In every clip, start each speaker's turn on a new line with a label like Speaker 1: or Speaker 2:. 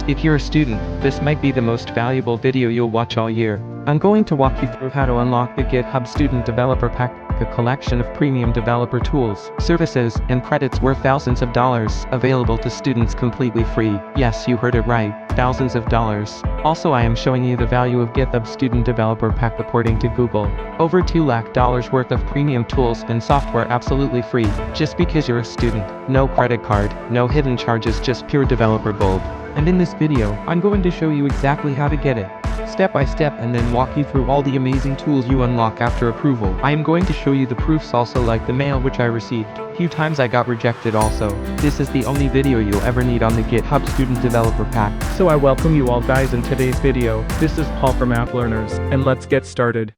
Speaker 1: If you're a student, this might be the most valuable video you'll watch all year. I'm going to walk you through how to unlock the GitHub Student Developer Pack, a collection of premium developer tools, services, and credits worth thousands of dollars, available to students completely free. Yes, you heard it right, thousands of dollars. Also, I am showing you the value of GitHub Student Developer Pack according to Google. Over $2 lakh worth of premium tools and software absolutely free, just because you're a student. No credit card, no hidden charges, just pure developer gold. And in this video, I'm going to show you exactly how to get it, step by step, and then walk you through all the amazing tools you unlock after approval. I am going to show you the proofs also, like the mail which I received. Few times I got rejected also. This is the only video you'll ever need on the GitHub Student Developer Pack.
Speaker 2: So I welcome you all guys in today's video. This is Paul from App Learners, and let's get started.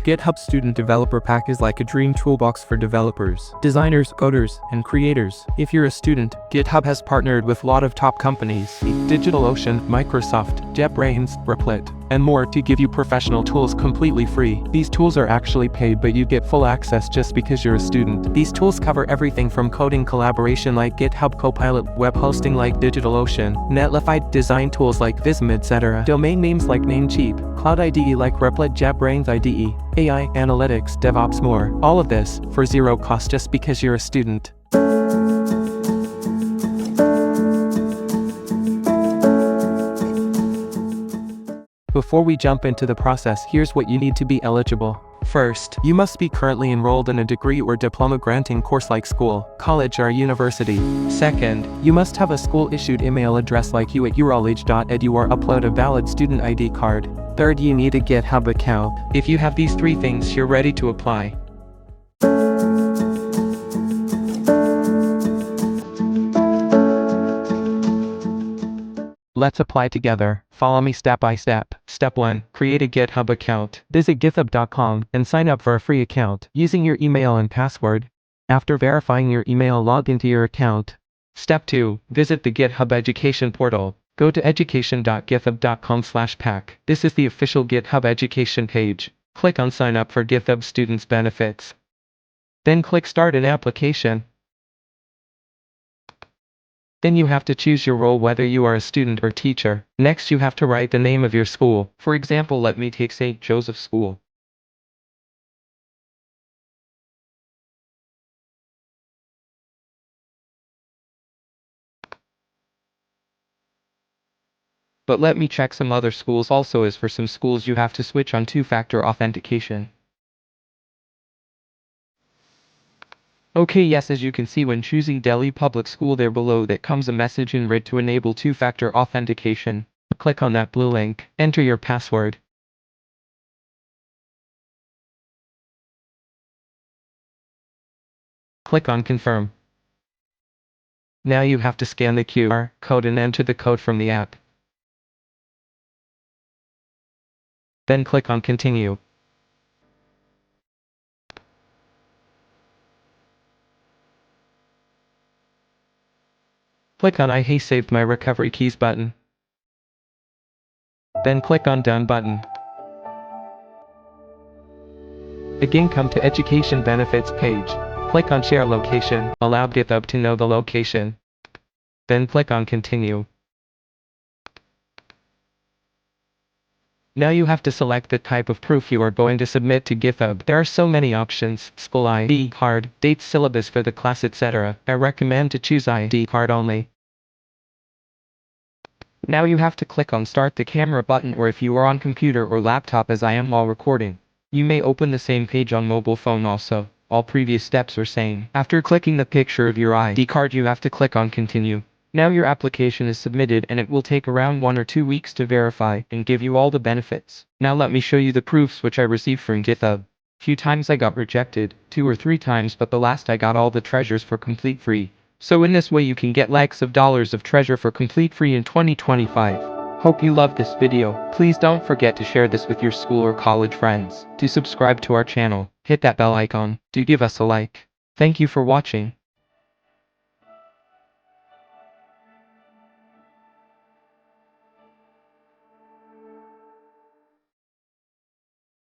Speaker 2: GitHub Student Developer Pack is like a dream toolbox for developers, designers, coders, and creators. If you're a student, GitHub has partnered with a lot of top companies, DigitalOcean, Microsoft, JetBrains, Replit, and more to give you professional tools completely free. These tools are actually paid, but you get full access just because you're a student. These tools cover everything from coding collaboration like GitHub Copilot, web hosting like DigitalOcean, Netlify, design tools like Vism, etc., domain names like Namecheap, cloud IDE like Replit, JetBrains IDE, AI, analytics, DevOps, more. All of this, for zero cost, just because you're a student. Before we jump into the process, here's what you need to be eligible. First, you must be currently enrolled in a degree or diploma granting course like school, college, or university. Second, you must have a school-issued email address like you at urolage.edu or upload a valid student ID card. Third, you need a GitHub account. If you have these three things, you're ready to apply. Let's apply together. Follow me step by step. Step 1. Create a GitHub account. Visit github.com and sign up for a free account using your email and password. After verifying your email, log into your account. Step 2. Visit the GitHub Education portal. Go to education.github.com/pack. This is the official GitHub Education page. Click on Sign up for GitHub Students Benefits. Then click Start an application. Then you have to choose your role, whether you are a student or teacher. Next, you have to write the name of your school. For example, let me take St. Joseph School. But let me check some other schools also, as for some schools you have to switch on two-factor authentication. Okay, yes, as you can see when choosing Delhi Public School, there below that comes a message in red to enable two-factor authentication. Click on that blue link, enter your password. Click on confirm. Now you have to scan the QR code and enter the code from the app. Then click on continue. Click on I have saved my recovery keys button. Then click on Done button. Again, come to Education Benefits page. Click on Share Location, allow GitHub to know the location. Then click on Continue. Now you have to select the type of proof you are going to submit to GitHub. There are so many options: school ID card, dates, syllabus for the class, etc. I recommend to choose ID card only. Now you have to click on Start the Camera button, or if you are on computer or laptop as I am while recording, you may open the same page on mobile phone also. All previous steps are same. After clicking the picture of your ID card, you have to click on Continue. Now your application is submitted, and it will take around 1 or 2 weeks to verify and give you all the benefits. Now let me show you the proofs which I received from GitHub. Few times I got rejected, 2 or 3 times, but the last I got all the treasures for complete free. So in this way you can get lakhs of dollars of treasure for complete free in 2025. Hope you loved this video. Please don't forget to share this with your school or college friends. To subscribe to our channel, hit that bell icon. Do give us a like. Thank you for watching.